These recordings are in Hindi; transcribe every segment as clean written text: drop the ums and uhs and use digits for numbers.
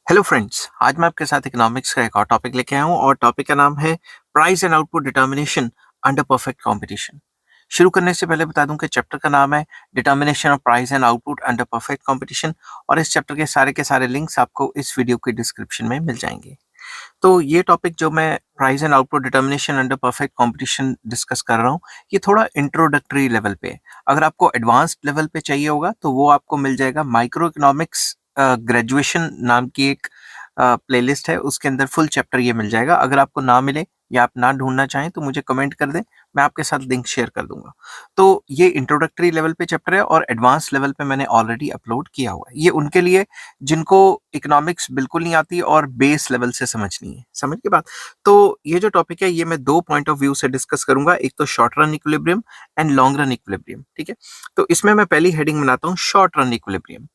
हेलो फ्रेंड्स, आज मैं आपके साथ इकोनॉमिक्स का एक और टॉपिक लेके आया हूँ और टॉपिक का नाम है price and output determination under perfect competition. शुरू करने से पहले बता दूं कि चैप्टर का नाम है determination of price and output under perfect competition और इस चैप्टर के सारे लिंक्स आपको इस वीडियो के डिस्क्रिप्शन में मिल जाएंगे। तो ये टॉपिक जो मैं price and output determination under perfect competition discuss कर रहा हूँ, ये थोड़ा इंट्रोडक्टरी लेवल पे है। अगर आपको एडवांस्ड लेवल पे चाहिए होगा तो वो आपको मिल जाएगा माइक्रो इकोनॉमिक्स ग्रेजुएशन नाम की एक प्लेलिस्ट है, उसके अंदर फुल चैप्टर ये मिल जाएगा। अगर आपको ना मिले या आप ना ढूंढना चाहें तो मुझे कमेंट कर दें, मैं आपके साथ लिंक शेयर कर दूंगा। तो ये इंट्रोडक्टरी लेवल पे चैप्टर है और एडवांस लेवल पे मैंने ऑलरेडी अपलोड किया हुआ है। ये उनके लिए जिनको इकोनॉमिक्स बिल्कुल नहीं आती और बेस लेवल से समझनी है। समझ के बात। तो ये जो टॉपिक है ये मैं दो पॉइंट ऑफ व्यू से डिस्कस करूंगा, एक तो short run equilibrium and long run equilibrium. ठीक है, तो इसमें मैं पहली हेडिंग बनाता हूँ short run equilibrium.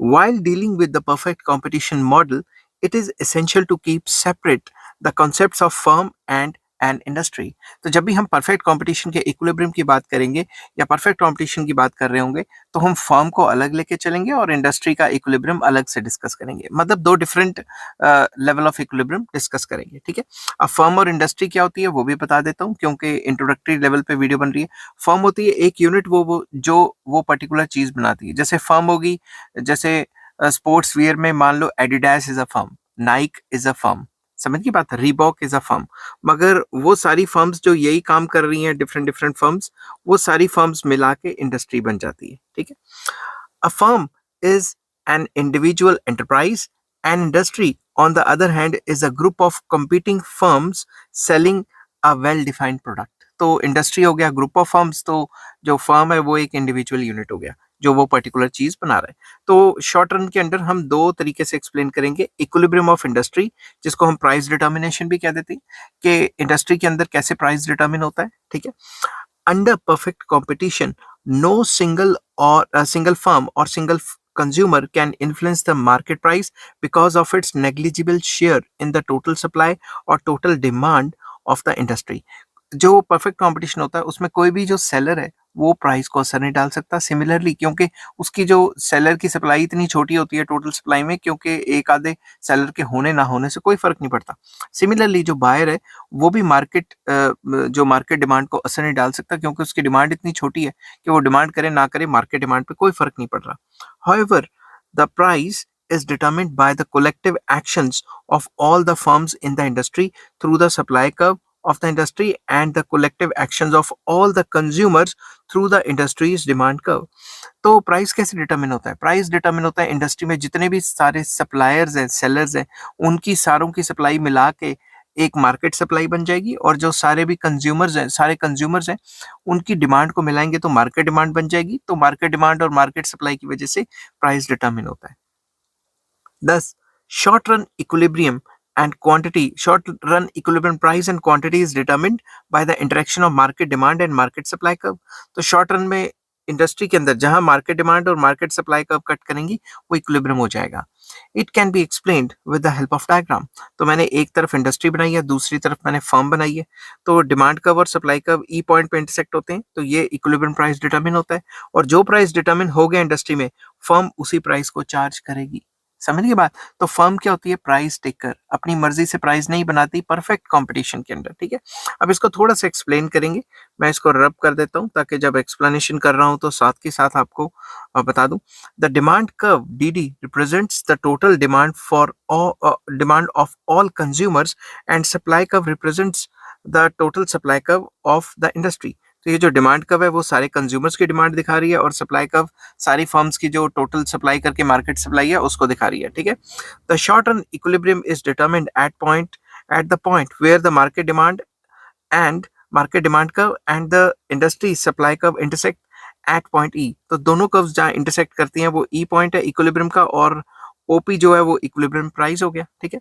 While dealing with the perfect competition model, it is essential to keep separate the concepts of firm and an industry. तो जब भी हम परफेक्ट कंपटीशन के इक्विलिब्रियम की बात करेंगे या परफेक्ट कंपटीशन की बात कर रहे होंगे तो हम फर्म को अलग लेके चलेंगे और इंडस्ट्री का इक्विलिब्रियम अलग से डिस्कस करेंगे। मतलब दो different level of equilibrium discuss करेंगे। ठीक है, अब फर्म और इंडस्ट्री क्या होती है वो भी बता देता हूँ क्योंकि इंट्रोडक्टरी लेवल पे वीडियो बन रही है। फर्म होती है एक यूनिट, वो जो वो पर्टिकुलर चीज बनाती है। जैसे फर्म होगी, जैसे स्पोर्ट्स वियर में मान लो Adidas is a firm, Nike is a firm. समझ की बात, रीबॉक इज अ फर्म। मगर वो सारी फर्म्स जो यही काम कर रही हैं, डिफरेंट डिफरेंट फर्म्स, वो सारी फर्म्स मिला के इंडस्ट्री बन जाती है। ठीक है, अ firm is an individual enterprise and industry on the other hand is a group of competing firms selling a well defined product. तो इंडस्ट्री हो गया ग्रुप ऑफ फर्म्स, तो जो फर्म है वो एक इंडिविजुअल यूनिट हो गया जो वो पर्टिकुलर चीज बना रहा है। तो शॉर्ट रन के अंडर हम दो तरीके से एक्सप्लेन करेंगे इक्विलिब्रियम ऑफ इंडस्ट्री, जिसको हम प्राइस डिटर्मिनेशन भी कह देते हैं, कि इंडस्ट्री के अंदर कैसे प्राइस डिटर्मिन होता है। ठीक है, under perfect competition, no single firm or consumer can influence the market price because of its negligible share in the total supply or total demand of the industry. जो परफेक्ट कंपटीशन होता है उसमें कोई भी जो सेलर है वो प्राइस को असर नहीं डाल सकता। सिमिलरली क्योंकि उसकी जो सेलर की सप्लाई इतनी छोटी होती है टोटल सप्लाई में, क्योंकि एक आधे सेलर के होने ना होने से कोई फर्क नहीं पड़ता। सिमिलरली जो बायर है वो भी जो मार्केट डिमांड को असर नहीं डाल सकता, क्योंकि उसकी डिमांड इतनी छोटी है कि वो डिमांड करे ना करे मार्केट डिमांड पे कोई फर्क नहीं पड़ रहा। However the price is determined by the collective actions of all the firms in the industry through the supply curve of the industry and the collective actions of all the consumers through the industry's demand curve. तो प्राइस कैसे डिटरमिन होता है? प्राइस डिटरमिन होता है इंडस्ट्री में जितने भी सारे सप्लायर्स हैं, सेलर्स हैं, उनकी सारों की सप्लाई मिला के एक मार्केट सप्लाई बन जाएगी और जो सारे भी कंज्यूमर्स हैं उनकी डिमांड को मिलाएंगे तो मार्केट डिमांड बन जाएगी। तो मार्केट डिमांड और मार्केट सप्लाई की वजह से प्राइस डिटरमिन होता है। Thus, short run equilibrium price and quantity is determined by the interaction of market demand and market supply curve. तो शॉर्ट रन में इंडस्ट्री के अंदर जहां मार्केट डिमांड और मार्केट सप्लाई कर्व कट करेंगी वो इक्विलिब्रियम हो जाएगा। It can be explained with the help of diagram. तो मैंने एक तरफ इंडस्ट्री बनाई है, दूसरी तरफ मैंने फर्म बनाई है। तो डिमांड कर्व और सप्लाई कर्व ई पॉइंट पे इंटरसेक्ट होते हैं, तो ये इक्विलिब्रियम प्राइस डिटरमिन होता है। और जो प्राइस डिटरमिन हो गया इंडस्ट्री में, फर्म उसी प्राइस को चार्ज करेगी। समझ गए बात। तो फर्म क्या होती है? प्राइस टेकर, अपनी मर्जी से प्राइस नहीं बनाती परफेक्ट कंपटीशन के अंदर। ठीक है, अब इसको थोड़ा सा एक्सप्लेन करेंगे। मैं इसको रब कर देता हूं ताकि जब एक्सप्लेनेशन कर रहा हूं तो साथ के साथ आपको बता दूं। The demand curve D represents the total demand of all consumers and supply curve represents the total supply curve of the industry. तो ये जो डिमांड कर्व है वो सारे कंज्यूमर्स की डिमांड दिखा रही है और सप्लाई कर्व सारी फर्म्स की जो टोटल सप्लाई करके मार्केट सप्लाई है उसको दिखा रही है। ठीक है, the short run equilibrium is determined at the point where the market demand curve and the industry supply curve intersect at point E. तो दोनों कर्व्स जहाँ इंटरसेक्ट करती हैं वो ई पॉइंट है इक्विलिब्रियम का, और ओपी जो है वो इक्विलिब्रियम प्राइस हो गया। ठीक है,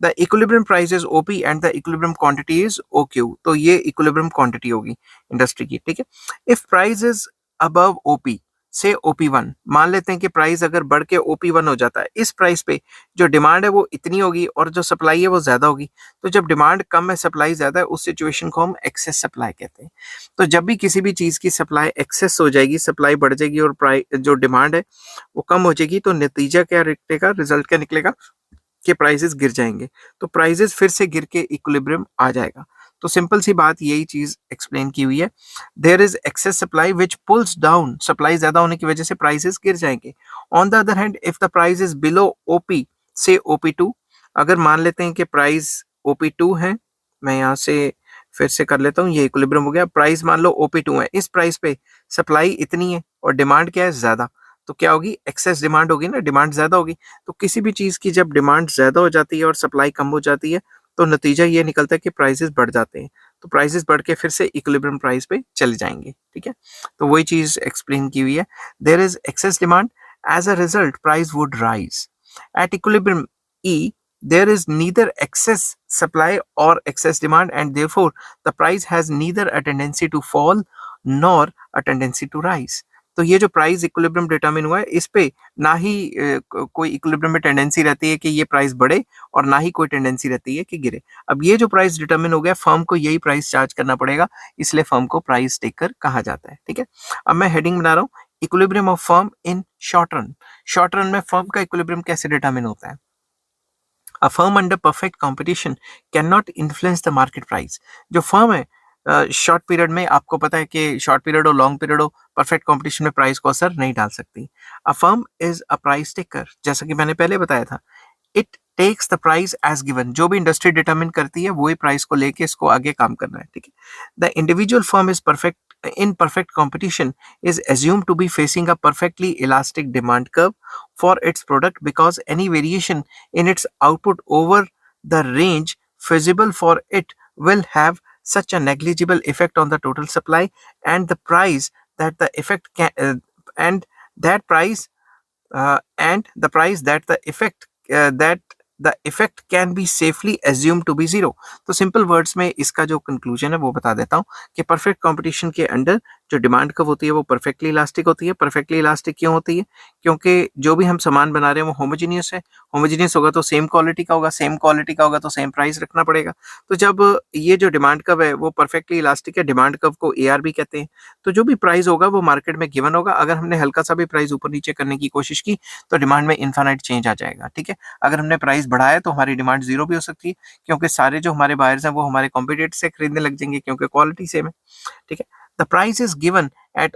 the equilibrium price is OP and the equilibrium quantity is O Q. तो ये इक्विलिब्रियम क्वांटिटी होगी इंडस्ट्री की। ठीक है, if price is above OP से OP1, मान लेते हैं कि प्राइस अगर बढ़ के OP1 हो जाता है, इस प्राइस पे जो डिमांड है वो इतनी होगी और जो सप्लाई है वो ज्यादा होगी। तो जब डिमांड कम है सप्लाई ज्यादा है, उस सिचुएशन को हम एक्सेस सप्लाई कहते हैं। तो जब भी किसी भी चीज की सप्लाई एक्सेस हो जाएगी, सप्लाई बढ़ जाएगी और प्राइस जो डिमांड है वो कम हो जाएगी, तो नतीजा क्या निकलेगा, रिजल्ट क्या निकलेगा? कि प्राइसेस गिर जाएंगे, तो प्राइसेस फिर से गिर के इक्विलिब्रियम आ जाएगा। तो सिंपल सी बात यही चीज एक्सप्लेन की हुई है। There is excess supply which pulls down, supply ज्यादा होने की वजह से प्राइसेस गिर जाएंगे। On the other hand if the price is below OP से OP2, अगर मान लेते हैं कि प्राइस OP2 है, मैं यहाँ से फिर से कर लेता हूँ, ये इक्विलिब्रियम हो गया, प्राइस मान लो OP2 है, इस प्राइस पे सप्लाई इतनी है और डिमांड क्या है, ज्यादा, तो क्या होगी, एक्सेस डिमांड होगी ना, डिमांड ज्यादा होगी। तो किसी भी चीज की जब डिमांड ज्यादा हो जाती है और सप्लाई कम हो जाती है, तो नतीजा ये निकलता है कि प्राइसेस बढ़ जाते हैं, तो प्राइसेस बढ़ के फिर से इक्विलिब्रियम प्राइस पे चले जाएंगे। ठीक है, तो वही चीज एक्सप्लेन की हुई है। There is excess demand, as a result price would rise. At equilibrium E, there is neither excess supply or excess demand, and therefore the price has neither a tendency to fall nor a tendency to rise. तो ये जो प्राइस इक्विलिब्रियम डिटरमिन हुआ है, इस पे ना ही कोई इक्विलिब्रियम में टेंडेंसी रहती है कि ये प्राइस बढ़े और ना ही कोई टेंडेंसी रहती है कि गिरे। अब ये जो प्राइस डिटरमिन हो गया, फर्म को यही प्राइस चार्ज करना पड़ेगा, इसलिए फर्म को प्राइस टेकर कहा जाता है। ठीक है, अब मैं हेडिंग बना रहा हूँ, equilibrium of firm in short run. Short run में फर्म का इक्विलिब्रियम कैसे डिटरमिन होता है। A firm under perfect competition cannot influence the market price. जो फर्म है शॉर्ट पीरियड में, आपको पता है कि शॉर्ट पीरियड हो लॉन्ग पीरियड हो, परफेक्ट कंपटीशन में प्राइस को असर नहीं डाल सकती। A firm is a price taker, जैसा कि मैंने पहले बताया था। It takes the price as given, जो भी इंडस्ट्री डिटरमिन करती है वही प्राइस को लेके इसको आगे काम करना है। ठीक है, the individual firm is perfect in perfect competition is assumed to be facing a perfectly elastic demand curve for its product, because any variation in its output over the range feasible for it will have such a negligible effect on the total supply and the price that the effect can and that price and the price that the effect can be safely assumed to be zero। तो सिंपल वर्ड्स में इसका जो कंक्लूजन है वो बता देता हूँ कि परफेक्ट कंपटीशन के अंडर जो डिमांड कर्व होती है वो परफेक्टली इलास्टिक होती है। परफेक्टली इलास्टिक क्यों होती है, क्योंकि जो भी हम सामान बना रहे हैं वो होमोजीनियस है, होमोजीनियस होगा तो सेम क्वालिटी का होगा, सेम क्वालिटी का होगा तो सेम प्राइस रखना पड़ेगा। तो जब ये जो डिमांड कर्व है वो परफेक्टली इलास्टिक है, डिमांड कर्व को AR भी कहते हैं, तो जो भी प्राइस होगा वो मार्केट में गिवन होगा। अगर हमने हल्का सा भी प्राइस ऊपर नीचे करने की कोशिश की तो डिमांड में इनफाइनाइट चेंज आ जाएगा। ठीक है, अगर हमने प्राइस बढ़ाया तो हमारी डिमांड जीरो भी हो सकती है, क्योंकि सारे जो हमारे बायर्स हैं वो हमारे कॉम्पिटिटर से खरीदने लग जाएंगे क्योंकि क्वालिटी सेम है। ठीक है, the price is given at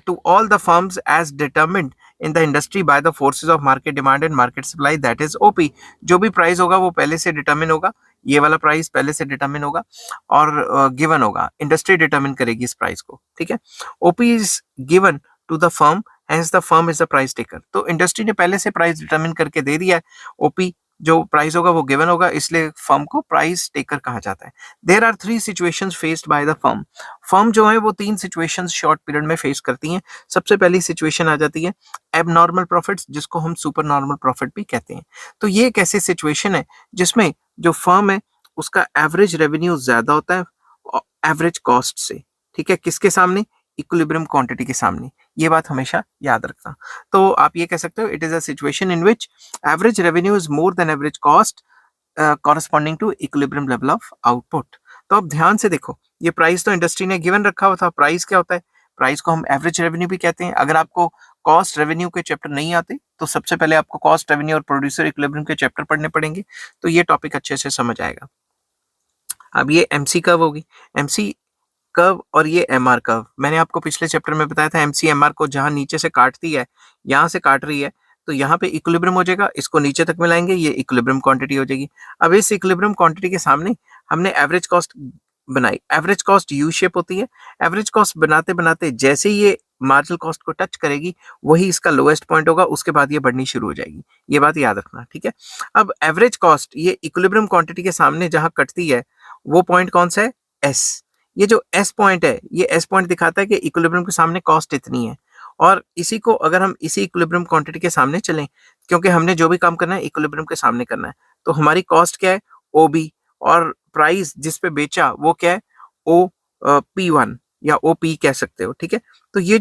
to all the firms as determined in the industry by the forces of market demand and market supply, that is OP। जो भी प्राइस होगा वो पहले से डिटरमिन होगा, ये वाला प्राइस पहले से डिटरमिन होगा और गिवन होगा, इंडस्ट्री डिटरमिन करेगी इस प्राइस को। ठीक है, OP is given to the firm, hence the firm is the price taker। तो इंडस्ट्री ने पहले से प्राइस डिटरमिन करके दे दिया है, OP जो प्राइस होगा वो गिवन होगा, इसलिए फर्म को प्राइस टेकर कहा जाता है। There are 3 situations faced by the firm. Firm जो है वो 3 सिचुएशंस शॉर्ट पीरियड में फेस करती हैं। सबसे पहली सिचुएशन आ जाती है एबनॉर्मल प्रॉफिट्स, जिसको हम सुपर नॉर्मल प्रॉफिट भी कहते हैं। तो ये एक ऐसी सिचुएशन है जिसमें जो फर्म है उसका एवरेज रेवेन्यू ज्यादा होता है एवरेज कॉस्ट से। ठीक है, किसके सामने, इक्विलिब्रियम क्वांटिटी के सामने। ये बात हमेशा याद रखना। तो आप ये कह सकते हो, it is a situation in which average revenue is more than average cost corresponding to equilibrium level of output. तो अब ध्यान से देखो, ये प्राइस तो इंडस्ट्री ने गिवन रखा हुआ था। प्राइस क्या होता है, प्राइस को हम एवरेज रेवेन्यू भी कहते हैं। अगर आपको कॉस्ट रेवेन्यू के चैप्टर नहीं आते तो सबसे पहले आपको कॉस्ट रेवेन्यू और प्रोड्यूसर इक्विलिब्रियम के चैप्टर पढ़ने पड़ेंगे, तो ये टॉपिक अच्छे से समझ आएगा। अब ये MC कर्व होगी, MC कर्व और ये MR कर्व। मैंने आपको पिछले चैप्टर में बताया था MC MR को जहां नीचे से काटती है, यहां से काट रही है, तो यहाँ पे इक्विलिब्रियम हो जाएगा, इसको नीचे तक मिलाएंगे, ये इक्विलिब्रियम क्वांटिटी हो जाएगी। अब इस इक्विलिब्रियम क्वांटिटी के सामने हमने एवरेज कॉस्ट बनाई। एवरेज कॉस्ट यू शेप होती है। एवरेज कॉस्ट बनाते बनाते जैसे ये मार्जिनल कॉस्ट को टच करेगी वही इसका लोएस्ट पॉइंट होगा, उसके बाद ये बढ़नी शुरू हो जाएगी। ये बात याद रखना। ठीक है, अब एवरेज कॉस्ट ये इक्विलिब्रियम क्वांटिटी के सामने जहां कटती है वो पॉइंट कौन सा है, S। ये जो S पॉइंट है, ये S पॉइंट दिखाता है कि इक्विलिब्रियम के सामने कॉस्ट इतनी है, और इसी को अगर हम इसी इक्विलिब्रियम क्वांटिटी के सामने चलें, क्योंकि हमने जो भी काम करना है इक्विलिब्रियम के सामने करना है, तो हमारी कॉस्ट क्या है, OB, और प्राइस जिस पे बेचा वो क्या है, OP1 या OP कह सकते हो। ठीक है, तो ये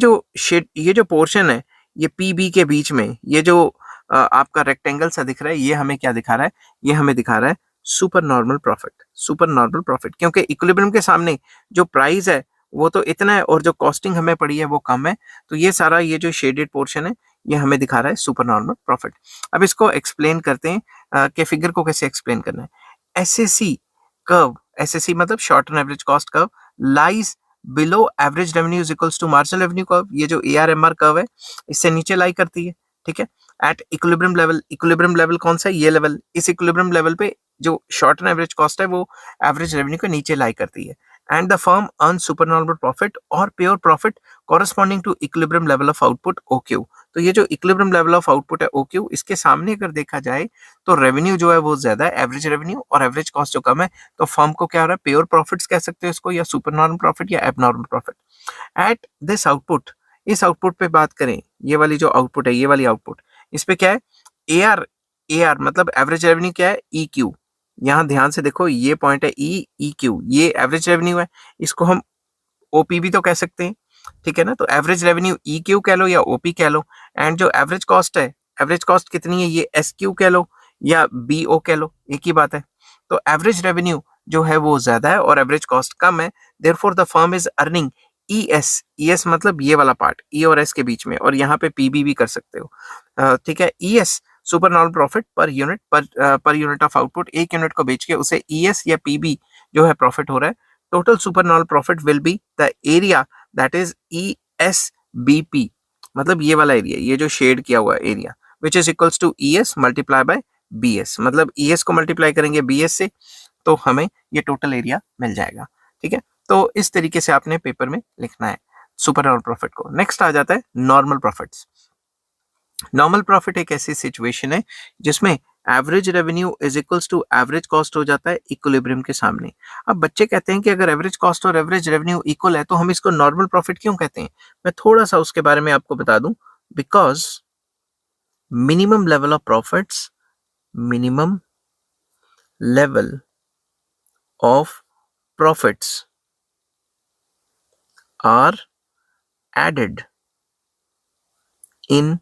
जो पोर्शन है ये PB के बीच में, ये जो आपका रेक्टेंगल सा दिख रहा है, ये हमें क्या दिखा रहा है, ये हमें दिखा रहा है super normal profit. Super normal profit क्योंकि इक्विलिब्रियम के सामने जो प्राइस है वो तो इतना है और जो कॉस्टिंग हमें पड़ी है वो कम है, तो ये सारा ये जो शेडेड पोर्शन है ये हमें दिखा रहा है सुपर नॉर्मल प्रॉफिट। अब इसको एक्सप्लेन करते हैं के फिगर को कैसे एक्सप्लेन करना है। एसएसी कर्व, एसएसी मतलब short term average cost curve, lies below average revenue is equals to marginal revenue curve. ये जो एआरएमआर कर्व है इससे नीचे लाई करती है, ठीक है। At equilibrium level, equilibrium level कौन सा है, ये लेवल। इस इक्विलिब्रियम लेवल पे जो शॉर्ट टर्म एवरेज कॉस्ट है वो एवरेज रेवेन्यू के नीचे लाई करती है। And the firm earn super normal profit और pure profit corresponding to equilibrium level of output OQ. तो ये जो इक्विलिब्रियम लेवल ऑफ आउटपुट है ओक्यू, इसके सामने अगर देखा जाए तो रेवेन्यू जो है वो ज्यादा है, एवरेज रेवेन्यू, और एवरेज कॉस्ट जो कम है। तो फर्म को क्या हो रहा है, प्योर प्रॉफिट्स कह सकते हो इसको, या सुपर नॉर्मल प्रॉफिट या abnormal profit. At this output, इस आउटपुट पे बात करें, ये वाली जो आउटपुट है, ये वाली आउटपुट, इस पे क्या है, ए आर, ए आर मतलब एवरेज रेवेन्यू क्या है, ई क्यू। यहाँ ध्यान से देखो, ये पॉइंट है ई, ई क्यू, ये एवरेज रेवेन्यू है, इसको हम ओपी भी तो कह सकते हैं, ठीक है ना। तो एवरेज रेवेन्यू ई क्यू कह लो या ओपी कह लो। एंड जो एवरेज कॉस्ट है, एवरेज कॉस्ट कितनी है, ये एस क्यू कह लो या बी ओ कह लो, एक ही बात है। तो एवरेज रेवेन्यू जो है वो ज्यादा है और एवरेज कॉस्ट कम है, therefore the firm is earning E S, E S मतलब ये वाला पार्ट, ई और एस के बीच में, और यहाँ पे पीबी भी कर सकते हो, ठीक है। E S super normal profit per unit, per unit of output, एक यूनिट को बेच के उसे ई एस या पीबी जो है प्रॉफिट हो रहा है। Total super normal profit will be the area that is E S B P, मतलब ये वाला एरिया, ये जो शेड किया हुआ area, which is equals to E S multiply by B S, मतलब ई एस को मल्टीप्लाई करेंगे बी एस से तो हमें ये टोटल एरिया मिल जाएगा, ठीक है। तो इस तरीके से आपने पेपर में लिखना है सुपर नॉर्मल प्रॉफिट को। नेक्स्ट आ जाता है नॉर्मल प्रॉफिट्स। नॉर्मल प्रॉफिट एक ऐसी सिचुएशन है जिसमें average revenue is equals to average cost हो जाता है इक्विलिब्रियम के सामने। अब बच्चे कहते हैं कि अगर एवरेज कॉस्ट और एवरेज रेवेन्यू इक्वल है तो हम इसको नॉर्मल प्रॉफिट क्यों कहते हैं। मैं थोड़ा सा उसके बारे में आपको बता दूं। Because minimum level of profits, minimum level of profits are added in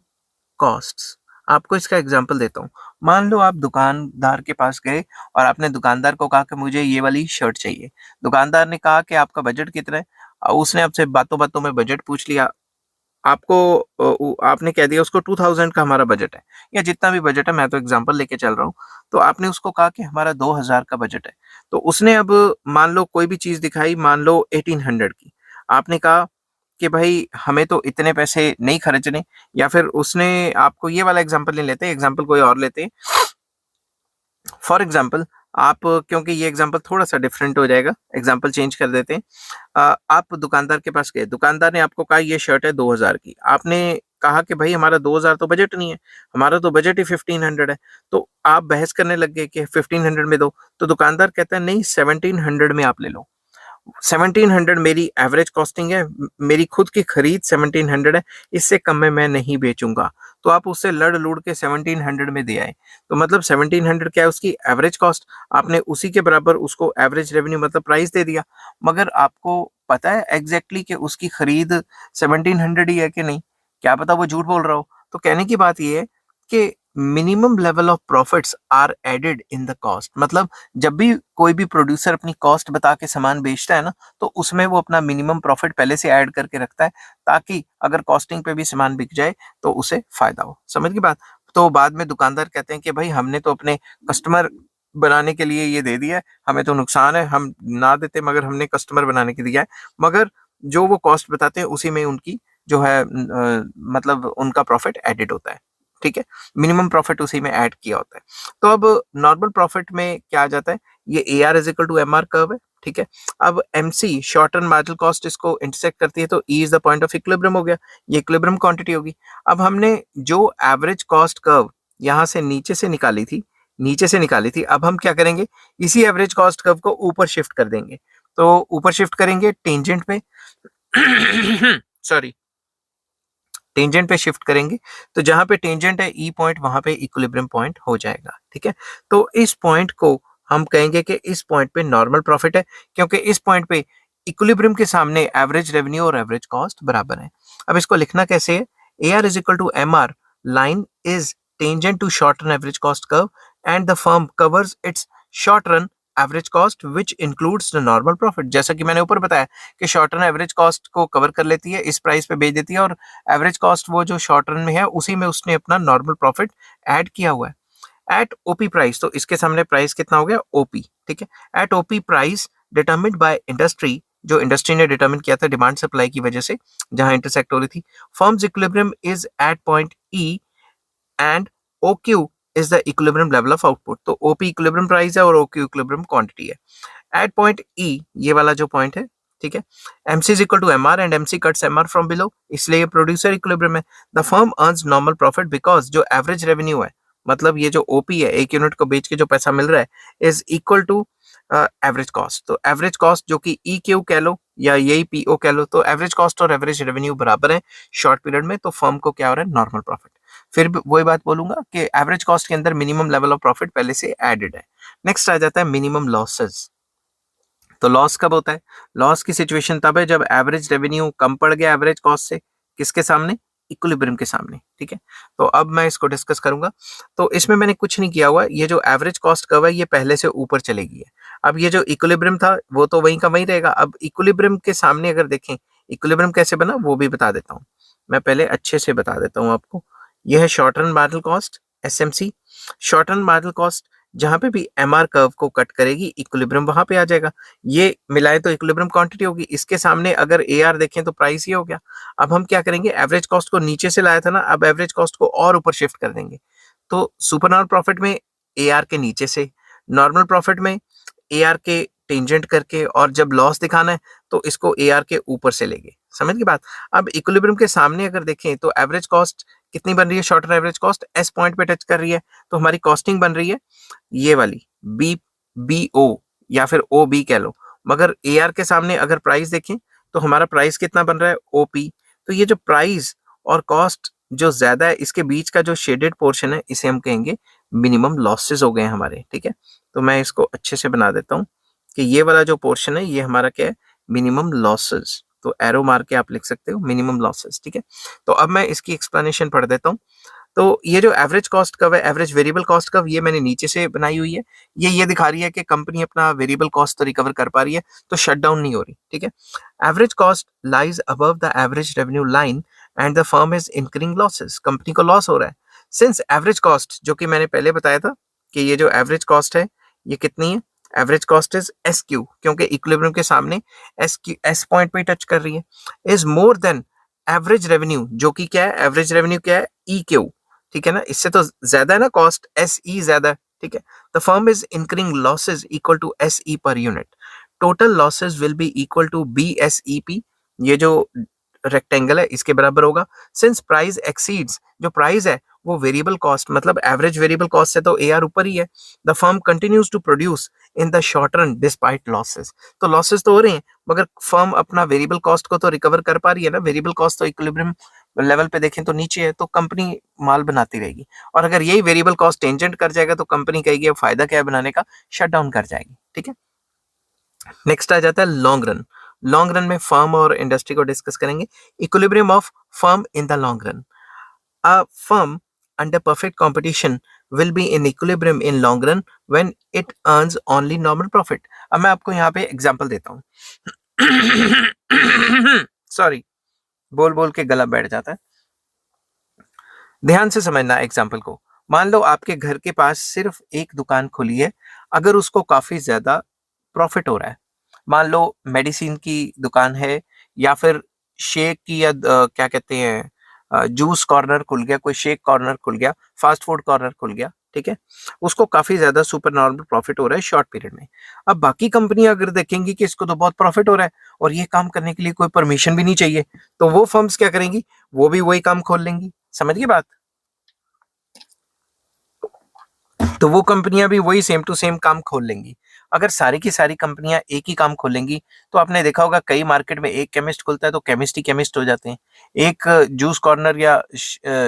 costs. आपको इसका एग्जांपल देता हूँ। मान लो आप दुकानदार के पास गए और आपने दुकानदार को कहा कि मुझे ये वाली शर्ट चाहिए। दुकानदार ने कहा कि आपका बजट कितना है, उसने आपसे बातों बातों में बजट पूछ लिया। आपको आपने कह दिया उसको 2000 का हमारा बजट है, या जितना भी बजट है, मैं तो एग्जांपल लेके चल रहा हूँ। तो आपने उसको कहा कि हमारा 2000 का बजट है। तो उसने अब मान लो कोई भी चीज दिखाई, मान लो 1800 की। आपने कहा कि भाई हमें तो इतने पैसे नहीं खर्चने, या फिर उसने आपको, ये वाला एग्जांपल नहीं लेते, एग्जांपल कोई और लेते हैं। फॉर एग्जाम्पल आप, क्योंकि ये एग्जाम्पल थोड़ा सा डिफरेंट हो जाएगा, एग्जाम्पल चेंज कर देते हैं। आप दुकानदार के पास गए, दुकानदार ने आपको कहा ये शर्ट है 2000 की। आपने कहा कि भाई हमारा 2000 तो बजट नहीं है, हमारा तो बजट ही 1500 है। तो आप बहस करने लग गए कि 1500 में दो। तो दुकानदार कहता है नहीं, 1700 में आप ले लो। 1700 मेरी एवरेज कॉस्टिंग है, मेरी खुद की खरीद 1700 है, इससे कम में मैं नहीं बेचूंगा। तो आप उससे लड़ लुड़ के 1700 में दे आए। तो मतलब 1700 क्या है, उसकी एवरेज कॉस्ट। आपने उसी के बराबर उसको एवरेज रेवेन्यू मतलब प्राइस दे दिया। मगर आपको पता है एग्जैक्टली कि उसकी खरीद 1700 ही है कि नहीं, क्या पता वो झूठ बोल रहा हो। तो कहने की बात ये है कि minimum level of profits are added in the cost. मतलब जब भी कोई भी प्रोड्यूसर अपनी कॉस्ट बता के सामान बेचता है ना, तो उसमें वो अपना मिनिमम प्रॉफिट पहले से ऐड करके रखता है, ताकि अगर कॉस्टिंग पे भी सामान बिक जाए तो उसे फायदा हो। समझ की बात। तो बाद में दुकानदार कहते हैं कि भाई हमने तो अपने कस्टमर बनाने के लिए ये दे दिया है, हमें तो नुकसान है, हम ना देते, मगर हमने कस्टमर बनाने के दिया है। मगर जो वो कॉस्ट बताते हैं उसी में उनकी जो है मतलब उनका प्रॉफिट एडेड होता है, ठीक है। मिनिमम प्रॉफिट उसी में ऐड किया होता है। तो अब नॉर्मल प्रॉफिट में क्या आ जाता है, ये A R is equal to M R curve है, ठीक है। अब M C short term marginal cost इसको इंटरसेक्ट करती है, तो E is the point of equilibrium हो गया, ये इक्विलिब्रियम क्वांटिटी होगी। अब हमने जो एवरेज कॉस्ट कर्व यहाँ से नीचे से निकाली थी, नीचे से निकाली थी, अब हम क्या करेंगे, इसी एवरेज कॉस्ट कर्व को ऊपर शिफ्ट कर देंगे। तो ऊपर शिफ्ट करेंगे टेंजेंट पे सॉरी, टेंजेंट पे शिफ्ट करेंगे, तो जहां पे टेंजेंट है ई पॉइंट, वहां पे इक्विलिब्रियम पॉइंट हो जाएगा, ठीक है। तो इस पॉइंट को हम कहेंगे कि इस पॉइंट पे नॉर्मल प्रॉफिट है, क्योंकि इस पॉइंट पे इक्विलिब्रियम के सामने एवरेज रेवेन्यू और एवरेज कॉस्ट बराबर है। अब इसको लिखना कैसे है, A R is equal to M R, line is tangent to short run average cost curve and the firm covers its short run average cost which includes the normal profit. जैसा कि मैंने ऊपर बताया कि शॉर्ट रन एवरेज कॉस्ट को कवर कर लेती है, इस प्राइस पे बेच देती है, और एवरेज कॉस्ट वो जो शॉर्ट रन में है उसी में उसने अपना नॉर्मल प्रॉफिट ऐड किया हुआ है। एट ओपी प्राइस, तो इसके सामने प्राइस कितना हो गया ओपी, ठीक है। At OP price determined by industry, जो इंडस्ट्री ने डिटरमिन किया था डिमांड सप्लाई की वजह से जहां इंटरसेक्ट हो रही थी, firm's equilibrium is at point E and O Q is the equilibrium level of output. तो ओपी इक्विलिब्रियम प्राइस है और ओ क्यू इक्विलिब्रियम क्वांटिटी है। एट पॉइंट ई, ये वाला जो पॉइंट है, ठीक है, MC is equal to MR and MC cuts MR from below, इसलिए ये प्रोड्यूसर इक्विलिब्रियम है। The firm earns normal profit because जो एवरेज रेवेन्यू है, मतलब ये जो ओपी है, एक यूनिट को बेच के जो पैसा मिल रहा है, is equal to average cost. तो एवरेज कॉस्ट जो कि ई क्यू कह लो या यही पीओ कह लो, तो एवरेज कॉस्ट और एवरेज रेवेन्यू बराबर है शॉर्ट पीरियड में, तो फर्म को क्या हो रहा है नॉर्मल प्रॉफिट। फिर भी वही बात बोलूंगा कि एवरेज कॉस्ट के अंदर मिनिमम लेवल ऑफ प्रॉफिट पहले से एडेड है। नेक्स्ट आ जाता है मिनिमम लॉसेस। तो लॉस कब होता है? लॉस की सिचुएशन तब है जब एवरेज रेवेन्यू कम पड़ गया एवरेज कॉस्ट से, किसके सामने? इक्विलिब्रियम के सामने, ठीक है। तो अब मैं इसको डिस्कस करूंगा। तो इसमें मैंने कुछ नहीं किया हुआ, ये जो एवरेज कॉस्ट कर्व है ये पहले से ऊपर चलेगी है। अब ये जो इक्विलिब्रियम था वो तो वहीं का वहीं रहेगा। अब इक्विलिब्रियम के सामने अगर देखें इक्विलिब्रियम कैसे बना वो भी बता देता हूँ। मैं पहले अच्छे से बता देता हूँ आपको। यह है short run marginal cost, SMC. Short run marginal cost जहां पे भी एमआर कर्व को कट करेगी इक्विलिब्रियम वहां पे आ जाएगा। ये मिलाए तो इक्विलिब्रियम क्वांटिटी होगी। इसके सामने अगर एआर देखें तो प्राइस ये हो गया। अब हम क्या करेंगे, एवरेज कॉस्ट को नीचे से लाया था ना, अब एवरेज कॉस्ट को और ऊपर शिफ्ट कर देंगे। तो सुपर नॉर्मल प्रॉफिट में एआर के नीचे से, नॉर्मल प्रॉफिट में एआर के टेंजेंट करके, और जब लॉस दिखाना है तो इसको एआर के ऊपर से लेंगे। समझ की बात? अब इक्विलिब्रियम के सामने अगर देखें तो एवरेज कॉस्ट कितनी बन रही है? Short run average cost S point पे टच कर रही है, तो हमारी कॉस्टिंग बन रही है ये वाली बी बी ओ या फिर ओ बी कह लो। मगर ए आर के सामने अगर प्राइस देखें तो हमारा प्राइस कितना बन रहा है? O P. तो ये जो प्राइस और कॉस्ट जो ज्यादा है इसके बीच का जो शेडेड पोर्शन है इसे हम कहेंगे मिनिमम लॉसेस हो गए हमारे, ठीक है। तो मैं इसको अच्छे से बना देता हूँ कि ये वाला जो पोर्शन है ये हमारा क्या है? Minimum losses. तो एरो मार के आप लिख सकते हो मिनिमम लॉसेस, ठीक है। तो अब मैं इसकी एक्सप्लेनेशन पढ़ देता हूँ। तो ये जो एवरेज कॉस्ट कर्व है, एवरेज वेरिएबल कॉस्ट कर्व, ये मैंने नीचे से बनाई हुई है। ये दिखा रही है कि कंपनी अपना वेरिएबल कॉस्ट तो रिकवर कर पा रही है, तो शट डाउन नहीं हो रही, ठीक है। Average cost lies above the average revenue line and the firm is incurring losses, company को लॉस हो रहा है। सिंस एवरेज कॉस्ट जो कि मैंने पहले बताया था कि ये जो एवरेज कॉस्ट है ये कितनी है? Average cost is S Q, क्योंकि इक्विलिब्रियम के सामने एस क्यू एस पॉइंट पे टच कर रही है, is more than average revenue, जो कि क्या है? एवरेज रेवेन्यू क्या है? ई क्यू, ठीक है ना। इससे तो ज्यादा है ना कॉस्ट, एस ई ज्यादा है, ठीक है। The firm is incurring losses equal to S E per unit. Total losses will be equal to B S E P, ये जो रेक्टेंगल है इसके बराबर होगा। सिंस प्राइस एक्सीड्स, जो प्राइस है वो वेरिएबल कॉस्ट, मतलब एवरेज वेरिएबल कॉस्ट से तो ए आर ऊपर ही है। The firm continues to produce in the short run despite losses. तो लॉसेस तो हो रहे हैं मगर फर्म अपना वेरिएबल कॉस्ट को तो रिकवर कर पा रही है ना। वेरिएबल कॉस्ट तो इक्विलिब्रियम लेवल पे देखें तो नीचे है, तो कंपनी माल बनाती रहेगी। और अगर यही वेरिएबल कॉस्ट टेंजेंट कर जाएगा तो कंपनी कहेगी अब फायदा क्या है बनाने का, शट डाउन कर जाएगी, ठीक है। नेक्स्ट आ जाता है लॉन्ग रन। लॉन्ग रन में फर्म और इंडस्ट्री को डिस्कस करेंगे। Equilibrium of firm in the long run. A firm under perfect competition will be in equilibrium in long run when it earns only normal profit। अब मैं आपको यहाँ पे एग्जांपल देता हूँ। सॉरी, बोल बोल के गला बैठ जाता है। ध्यान से समझना एग्जाम्पल को। मान लो आपके घर के पास सिर्फ एक दुकान खुली है, अगर उसको काफी ज्यादा प्रॉफिट हो रहा है, मान लो मेडिसिन की दुकान है या फिर शेक की या क्या कहते हैं जूस कॉर्नर खुल गया, कोई शेक कॉर्नर खुल गया, फास्ट फूड कॉर्नर खुल गया, ठीक है। उसको काफी ज्यादा सुपर नॉर्मल प्रॉफिट हो रहा है शॉर्ट पीरियड में। अब बाकी कंपनी अगर देखेंगी कि इसको तो बहुत प्रॉफिट हो रहा है और ये काम करने के लिए कोई परमिशन भी नहीं चाहिए, तो वो फर्म्स क्या करेंगी? वो भी वही काम खोल लेंगी। समझ गई बात? तो वो कंपनियां भी वही सेम टू सेम काम खोल लेंगी। अगर सारी की सारी कंपनियां एक ही काम खोलेंगी तो आपने देखा होगा कई मार्केट में एक केमिस्ट खुलता है तो केमिस्ट ही केमिस्ट हो जाते हैं। एक जूस कॉर्नर या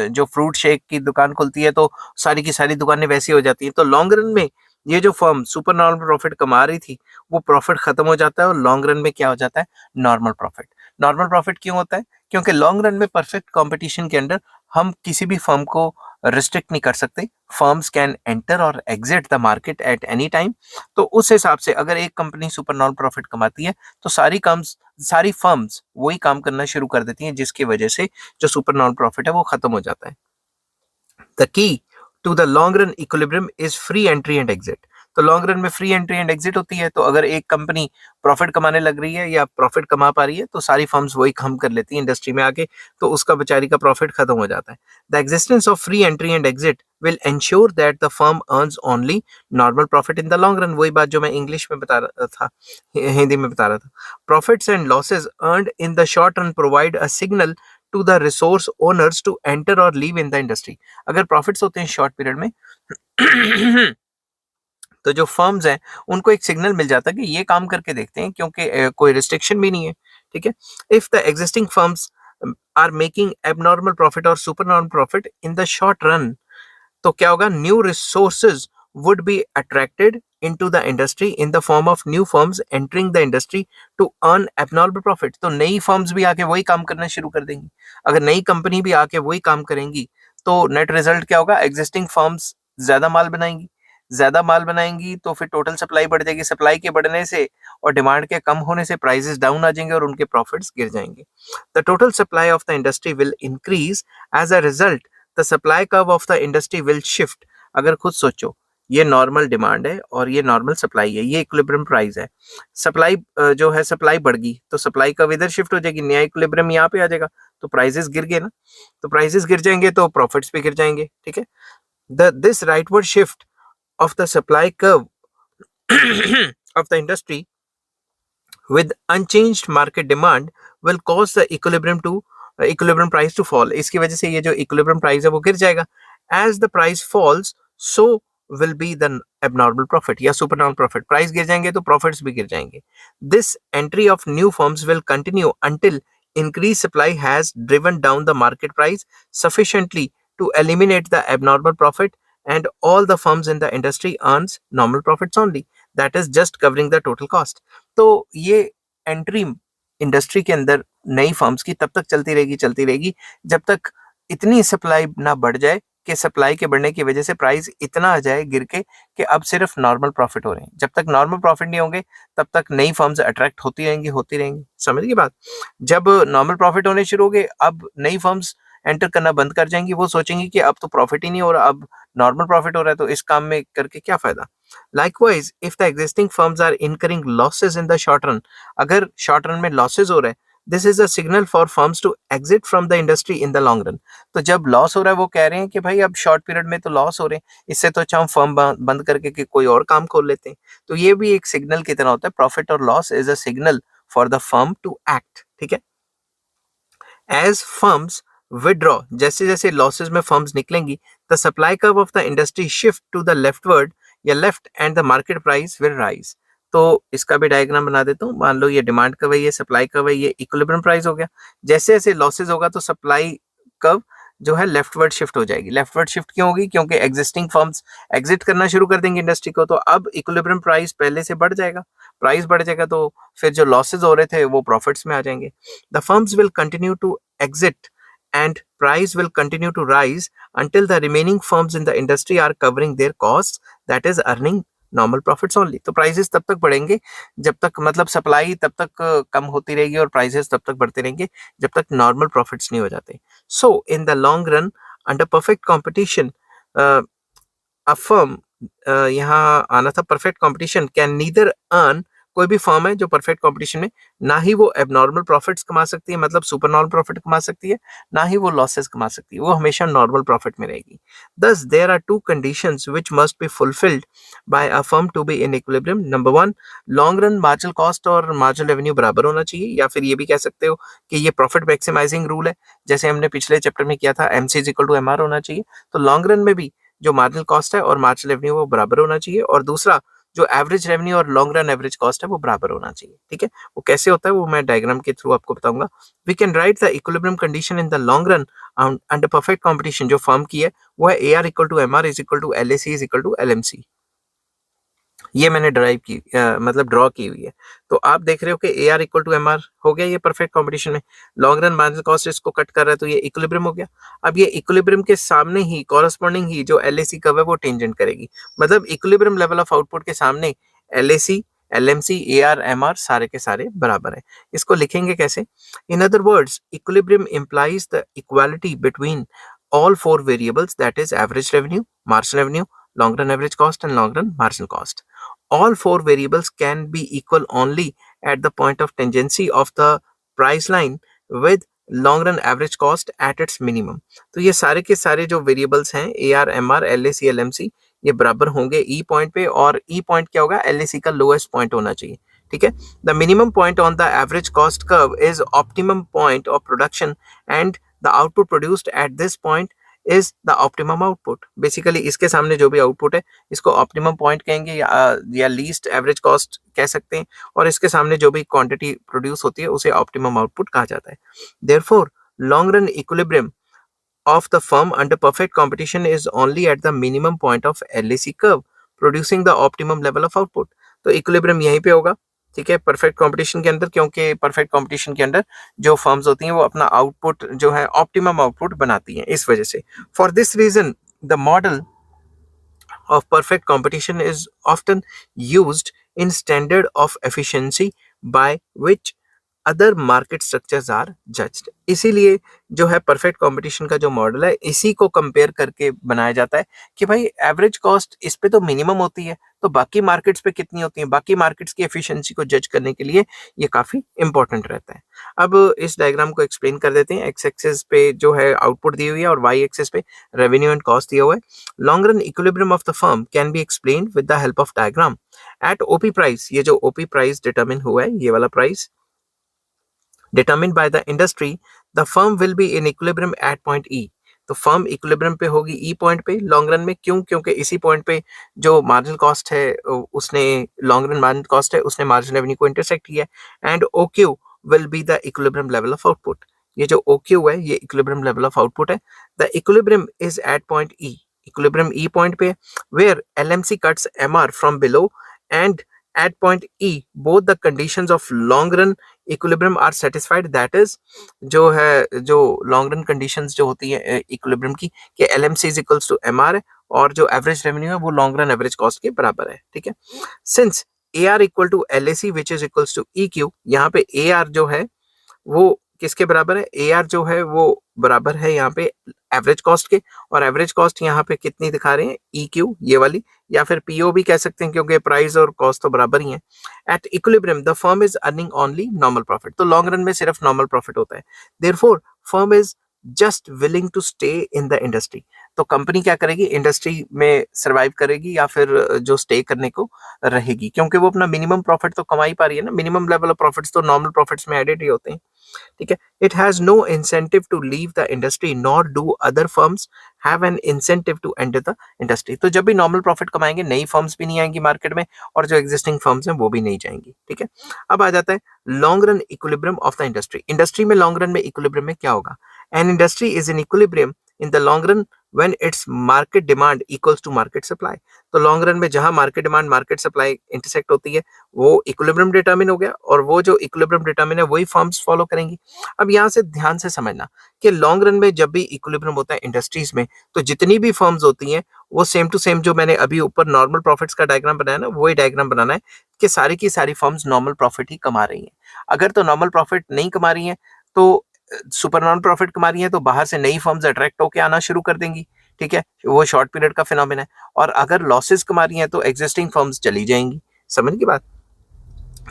जो फ्रूट शेक की दुकान खुलती है तो सारी की सारी दुकानें वैसी हो जाती हैं। तो लॉन्ग रन में ये जो फर्म सुपर नॉर्मल प्रॉफिट कमा रही थी वो प्रॉफिट खत्म हो जाता है और लॉन्ग रन में क्या हो जाता है? Normal profit. नॉर्मल प्रॉफिट क्यों होता है? क्योंकि लॉन्ग रन में परफेक्ट कंपटीशन के अंडर हम किसी भी फर्म को रिस्ट्रिक्ट नहीं कर सकते। फर्म्स कैन एंटर और exit the market at any time. तो उस हिसाब से अगर एक कंपनी सुपर नॉन प्रॉफिट कमाती है तो सारी फर्म्स वही काम करना शुरू कर देती हैं, जिसकी वजह से जो सुपर नॉन प्रॉफिट है वो खत्म हो जाता है। The key to the long run equilibrium is free entry and exit. तो लॉन्ग रन में फ्री एंट्री एंड एग्जिट होती है, तो अगर एक कंपनी प्रॉफिट कमाने लग रही है या प्रॉफिट कमा पा रही है तो सारी फर्म्स वही काम कर लेती है इंडस्ट्री में आके, तो उसका बेचारी का प्रॉफिट खत्म हो जाता है। The existence of free entry and exit will ensure that the firm earns only normal profit in the long run। वही बात जो मैं इंग्लिश में बता रहा था, हिंदी में बता रहा था। Profits and losses earned in the short run provide a signal to the resource owners to enter or leave in the industry। अगर प्रॉफिट्स होते हैं शॉर्ट पीरियड में तो जो फर्म्स हैं उनको एक सिग्नल मिल जाता है कि ये काम करके देखते हैं, क्योंकि कोई रिस्ट्रिक्शन भी नहीं है, ठीक है। If the existing firms are making abnormal profit और super normal profit in the short run, तो क्या होगा, new resources would be attracted into the industry in the form of new firms entering the industry to earn abnormal profit। तो नई फर्म्स भी आके वही काम करना शुरू कर देंगी। अगर नई कंपनी भी आके वही काम करेंगी तो नेट रिजल्ट क्या होगा, एग्जिस्टिंग फर्म्स ज्यादा माल बनाएंगी, ज्यादा माल बनाएंगी तो फिर टोटल सप्लाई बढ़ जाएगी, सप्लाई के बढ़ने से और डिमांड के कम होने से प्राइसेस डाउन आ जाएंगे और उनके प्रॉफिट्स गिर जाएंगे। The total supply of the industry will increase, as a result the supply curve of the industry will shift. अगर खुद सोचो, ये नॉर्मल डिमांड है और ये नॉर्मल सप्लाई है, ये इक्विलिब्रियम प्राइस है। सप्लाई जो है सप्लाई बढ़ गई तो सप्लाई कर्व इधर शिफ्ट हो जाएगी, नया इक्विलिब्रियम यहाँ पे आ जाएगा, तो प्राइसेस गिर गए ना, तो प्राइसेस गिर जाएंगे तो प्रॉफिट्स भी गिर जाएंगे, ठीक है। This rightward shift of the supply curve of the industry with unchanged market demand will cause the equilibrium price to fall। इसकी वजह से ये जो equilibrium price है वो गिर जाएगा। As the price falls, so will be the abnormal profit या supernormal profit। प्राइस गिर जाएंगे तो प्रॉफिट्स भी गिर जाएंगे। This entry of new firms will continue until increased supply has driven down the market price sufficiently to eliminate the abnormal profit and all the firms in the industry earns normal profits only, that is just covering the total cost। तो ये एंट्री इंडस्ट्री के अंदर नई फर्म्स की तब तक चलती रहेगी जब तक इतनी सप्लाई ना बढ़ जाए कि सप्लाई के बढ़ने की वजह से प्राइस इतना आ जाए गिर के कि अब सिर्फ नॉर्मल प्रॉफिट हो रहे हैं। जब तक नॉर्मल प्रॉफिट नहीं होंगे तब तक नई फर्म्स अट्रैक्ट होती रहेंगी। समझ गई बात? जब नॉर्मल प्रॉफिट होने शुरू हो गए, अब नई फर्म्स एंटर करना बंद कर जाएंगी, वो सोचेंगी कि अब तो प्रॉफिट ही नहीं हो रहा, अब नॉर्मल प्रॉफिट हो रहा है, तो इस काम में करके क्या फायदा। Likewise if the existing firms are incurring losses in the short run, अगर शॉर्ट रन में लॉसेस हो रहे हैं, this is a signal for firms to exit from the industry in the long run. तो जब लॉस हो रहा है वो कह रहे हैं कि भाई अब शॉर्ट पीरियड में तो लॉस हो रहे हैं, इससे तो अच्छा हम फर्म बंद करके कि कोई और काम खोल लेते हैं। तो ये भी एक सिग्नल की तरह होता है, प्रॉफिट और loss is a signal for the firm to act, ठीक है। एज फर्म्स विड्रॉ, जैसे जैसे लॉसेस में फर्म्स निकलेंगी, the supply curve of the industry shift to the leftward या left and the market price will rise. तो इसका भी डायग्राम बना देता हूँ। मान लो ये डिमांड कर्व है, ये सप्लाई कर्व है, ये इक्विलिब्रियम प्राइस हो गया। जैसे जैसे लॉसेस होगा तो सप्लाई कर्व जो है लेफ्टवर्ड शिफ्ट हो जाएगी। लेफ्टवर्ड शिफ्ट क्यों होगी? क्योंकि एग्जिस्टिंग फर्म्स एग्जिट करना शुरू कर देंगे इंडस्ट्री को, तो अब इक्विलिब्रियम प्राइस पहले से बढ़ जाएगा, प्राइस बढ़ जाएगा तो फिर जो लॉसेस हो रहे थे वो प्रॉफिट्स में आ जाएंगे। The firms will continue to exit and price will continue to rise until the remaining firms in the industry are covering their costs, that is earning normal profits only। तो प्राइसेस तब तक बढ़ेंगे जब तक, मतलब सप्लाई तब तक कम होती रहेगी और प्राइसेस तब तक बढ़ते रहेंगे जब तक नॉर्मल प्रॉफिट्स नहीं हो जाते। So in the long run under perfect competition, a firm, यहाँ आना था perfect competition, can neither earn, कोई भी फर्म है जो परफेक्ट कंपटीशन में ना ही वो एबनॉर्मल प्रॉफिट्स कमा सकती है, मतलब सुपर नॉर्मल प्रॉफिट कमा सकती है, ना ही वो लॉसेस कमा सकती है, वो हमेशा नॉर्मल प्रॉफिट में रहेगी। Thus there are two conditions which must be fulfilled by a firm to be in equilibrium. Number one, long run marginal cost और मार्जिनल रेवेन्यू बराबर होना चाहिए, या फिर ये भी कह सकते हो कि ये प्रॉफिट मैक्सिमाइजिंग रूल है, जैसे हमने पिछले चैप्टर में किया था, MC is equal to MR होना चाहिए। तो लॉन्ग रन में भी जो मार्जिनल कॉस्ट है और मार्जिनल रेवेन्यू वो बराबर होना चाहिए, और दूसरा जो एवरेज रेवेन्यू और लॉन्ग रन एवरेज कॉस्ट है वो बराबर होना चाहिए, ठीक है। वो कैसे होता है वो मैं डायग्राम के थ्रू आपको बताऊंगा। We can write the equilibrium condition in the long run under perfect competition. जो फर्म की है वो है AR equal to MR is equal to LAC is equal to LMC। ये मैंने ड्राइव की मतलब ड्रॉ की हुई है। तो आप देख रहे हो कि AR इक्वल टू MR हो गया ये परफेक्ट कॉम्पिटिशन में, लॉन्ग रन मार्जिनल कॉस्ट इसको कट कर रहा है तो ये इक्विलिब्रियम हो गया। अब ये इक्विलिब्रियम के सामने ही कॉरस्पॉन्डिंग ही जो LAC कर्व है वो टेंजेंट करेगी, मतलब इक्विलिब्रियम लेवल ऑफ आउटपुट के सामने LAC LMC AR MR सारे के सारे बराबर है। इसको लिखेंगे कैसे? In other words, equilibrium implies the equality between all four variables, that is average revenue, marginal revenue, long run average cost and long run marginal cost. All four variables can be equal only at the point of tangency of the price line with long run average cost at its minimum. तो ये सारे के सारे जो वेरिएबल्स हैं AR, MR, LAC, LMC ये बराबर होंगे ई पॉइंट पे, और ई पॉइंट क्या होगा, LAC का लोएस्ट पॉइंट होना चाहिए. ठीक है. The minimum point on the average cost curve is optimum point of production and the output produced at this point is the optimum output. Basically इसके सामने जो भी आउटपुट है इसको ऑप्टिमम पॉइंट कहेंगे या लीस्ट एवरेज कॉस्ट कह सकते हैं, और इसके सामने जो भी क्वांटिटी प्रोड्यूस होती है उसे ऑप्टिमम आउटपुट कहा जाता है. Therefore long run equilibrium of the firm under perfect competition is only at the minimum point of LAC curve, producing the optimum level of output. तो इक्विलिब्रियम यहीं पे होगा. ठीक है, परफेक्ट कंपटीशन के अंदर, क्योंकि परफेक्ट कंपटीशन के अंदर जो फर्म्स होती हैं वो अपना आउटपुट जो है ऑप्टिमम आउटपुट बनाती हैं. इस वजह से for this reason the model of perfect competition is often used in standard of efficiency by which other market structures are judged. इसीलिए जो है परफेक्ट कंपटीशन का जो मॉडल है इसी को कंपेयर करके बनाया जाता है कि भाई एवरेज कॉस्ट इस पे तो मिनिमम होती है, तो बाकी मार्केट्स पे कितनी होती है, बाकी मार्केट्स की एफिशिएंसी को जज करने के लिए ये काफी इंपॉर्टेंट रहता है. अब इस डायग्राम को एक्सप्लेन कर देते हैं. एक्स एक्सिस पे जो है आउटपुट दी हुई है और वाई एक्सिस पे रेवेन्यू एंड कॉस्ट दिया हुआ है. Long run equilibrium of the firm can be explained with the help of diagram. At OP price, ये जो ओपी प्राइस डिटरमिन हुआ है, ये वाला price determined by the industry, the firm will be in equilibrium at point E. तो फर्म इक्विलिब्रियम पे होगी ई पॉइंट पे लॉन्ग रन में. क्यों? क्योंकि इसी पॉइंट पे जो मार्जिनल कॉस्ट है उसने लॉन्ग रन मार्जिनल कॉस्ट है उसने मार्जिनल रेवेन्यू को इंटरसेक्ट किया है. And O Q will be the equilibrium level of output. ये जो ओ क्यू है ये इक्विलिब्रियम लेवल ऑफ आउटपुट है. The equilibrium is at point E. Equilibrium E point पे where LMC cuts MR from below and at point E both the conditions of long run equilibrium are satisfied. that is जो है जो long run conditions जो होती है equilibrium की कि LMC is equals to MR है और जो average revenue है वो long run average cost के बराबर है. ठीक है. since AR equal to LAC which is equals to EQ, यहाँ पे AR जो है वो किसके बराबर है, AR जो है वो बराबर है यहाँ पे एवरेज कॉस्ट के, और एवरेज कॉस्ट यहाँ पे कितनी दिखा रहे हैं, EQ ये वाली, या फिर PO भी कह सकते हैं क्योंकि प्राइस और कॉस्ट तो बराबर ही है. At equilibrium the firm is earning only normal profit. तो लॉन्ग रन में सिर्फ नॉर्मल प्रॉफिट होता है. Therefore firm is just willing to stay in the industry. तो कंपनी क्या करेगी, इंडस्ट्री में सर्वाइव करेगी या फिर जो स्टे करने को रहेगी, क्योंकि वो अपना मिनिमम प्रॉफिट तो कमा ही पा रही है ना. मिनिमम लेवल ऑफ प्रॉफिट्स तो नॉर्मल प्रॉफिट्स में एडेड ही होते हैं. ठीक है. It has no incentive to leave the industry nor do other firms have an incentive to enter the industry. तो जब भी नॉर्मल प्रॉफिट कमाएंगे नई फर्म्स भी नहीं आएंगी मार्केट में और जो एग्जिस्टिंग फर्म्स हैं वो भी नहीं जाएंगी. ठीक है. अब आ जाता है long run equilibrium of the industry. Industry में लॉन्ग रन में इक्विलिब्रियम में क्या होगा, an industry is in equilibrium in the long run when its market demand equals to market supply. तो लॉन्ग रन में जहां market demand market supply intersect होती है वो इक्विलिब्रियम डिटरमिन हो गया, और वो जो इक्विलिब्रियम डिटरमिन है वही फर्म्स फॉलो करेंगी. अब यहां से ध्यान से समझना कि लॉन्ग रन में जब भी इक्विलिब्रियम होता है इंडस्ट्रीज में तो जितनी भी फर्म्स होती हैं वो सेम टू सेम जो मैंने अभी ऊपर नॉर्मल प्रॉफिट्स का डायग्राम बनाया ना वही डायग्राम बनाना है कि सारी की सारी फर्म्स नॉर्मल प्रॉफिट ही कमा रही हैं. अगर तो नॉर्मल प्रॉफिट नहीं कमा रही हैं तो सुपर नॉन प्रॉफिट कमा रही हैं तो बाहर से नई फर्म्स अट्रैक्ट होकर आना शुरू कर देंगी. ठीक है, वो शॉर्ट पीरियड का फिनोमेना है. और अगर लॉसेस कमा रही हैं तो एग्जिस्टिंग फर्म्स चली जाएंगी. समझ की बात.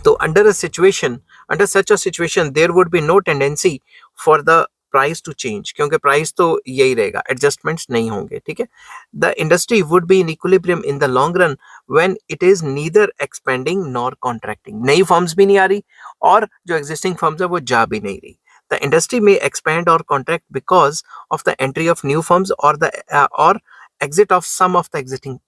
तो under such a situation there would be no tendency for the price to change, क्योंकि प्राइस तो यही रहेगा, एडजस्टमेंट्स नहीं होंगे. ठीक है. The industry would be in equilibrium in the long run when it is neither expanding nor contracting. नई फर्म्स भी नहीं आ रही और जो एग्जिस्टिंग फर्म्स है वो जा भी नहीं रही. The industry may expand or contract because of the entry of new firms or the or exit of some of the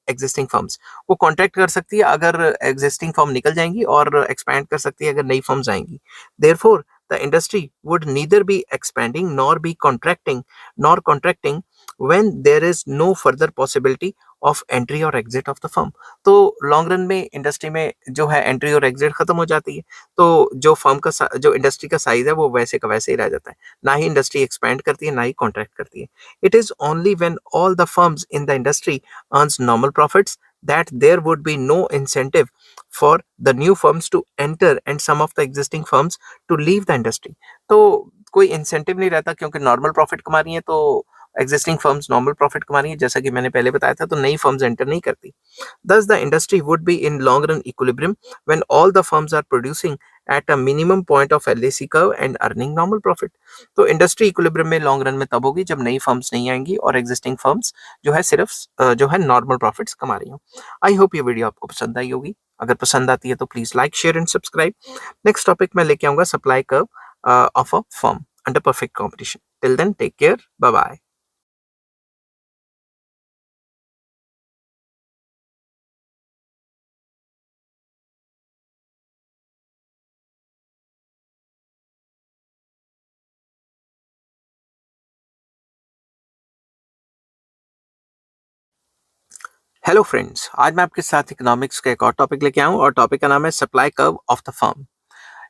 existing firms. वो कॉन्ट्रैक्ट कर सकती है अगर एग्जिस्टिंग फर्म निकल जाएंगी और एक्सपैंड कर सकती है अगर नई फर्म्स आएंगी. Therefore, the industry would neither be expanding nor be contracting when there is no further possibility of entry or exit of the firm. तो लॉन्ग रन में इंडस्ट्री में जो है एंट्री और एग्जिट खत्म हो जाती है, तो जो फर्म का जो इंडस्ट्री का साइज है वो वैसे का वैसे ही रह जाता है. ना ही इंडस्ट्री एक्सपैंड करती है ना ही कॉन्ट्रैक्ट करती है. It is only when all the firms in the industry earns normal profits that there would be no incentive for the new firms to enter and some of the existing firms to leave the industry. तो कोई इंसेंटिव नहीं रहता क्योंकि नॉर्मल प्रॉफिट कमा रही है तो एग्जिस्टिंग फर्म्स नॉर्मल प्रॉफिट कमा रही है, जैसा कि मैंने पहले बताया था, तो नई फर्म्स एंटर नहीं करती. Thus, the industry would be in long run equilibrium when all the firms are producing at a minimum point of LAC curve and earning normal profit. तो इंडस्ट्री इक्विलिब्रियम में लॉन्ग रन में तब होगी जब नई फर्म्स नहीं आएंगी और एग्जिस्टिंग फर्म्स जो है सिर्फ जो है नॉर्मल प्रॉफिट्स कमा रही हो. आई होप ये वीडियो आपको पसंद आई होगी. अगर पसंद आती है तो please like share and subscribe. Next topic मैं लेके आऊंगा supply curve of a firm under perfect competition. Till then take care, bye bye. Hello friends, आज मैं आपके साथ इकोनॉमिक्स का एक और टॉपिक लेके आया हूँ और टॉपिक का नाम है supply curve of the firm.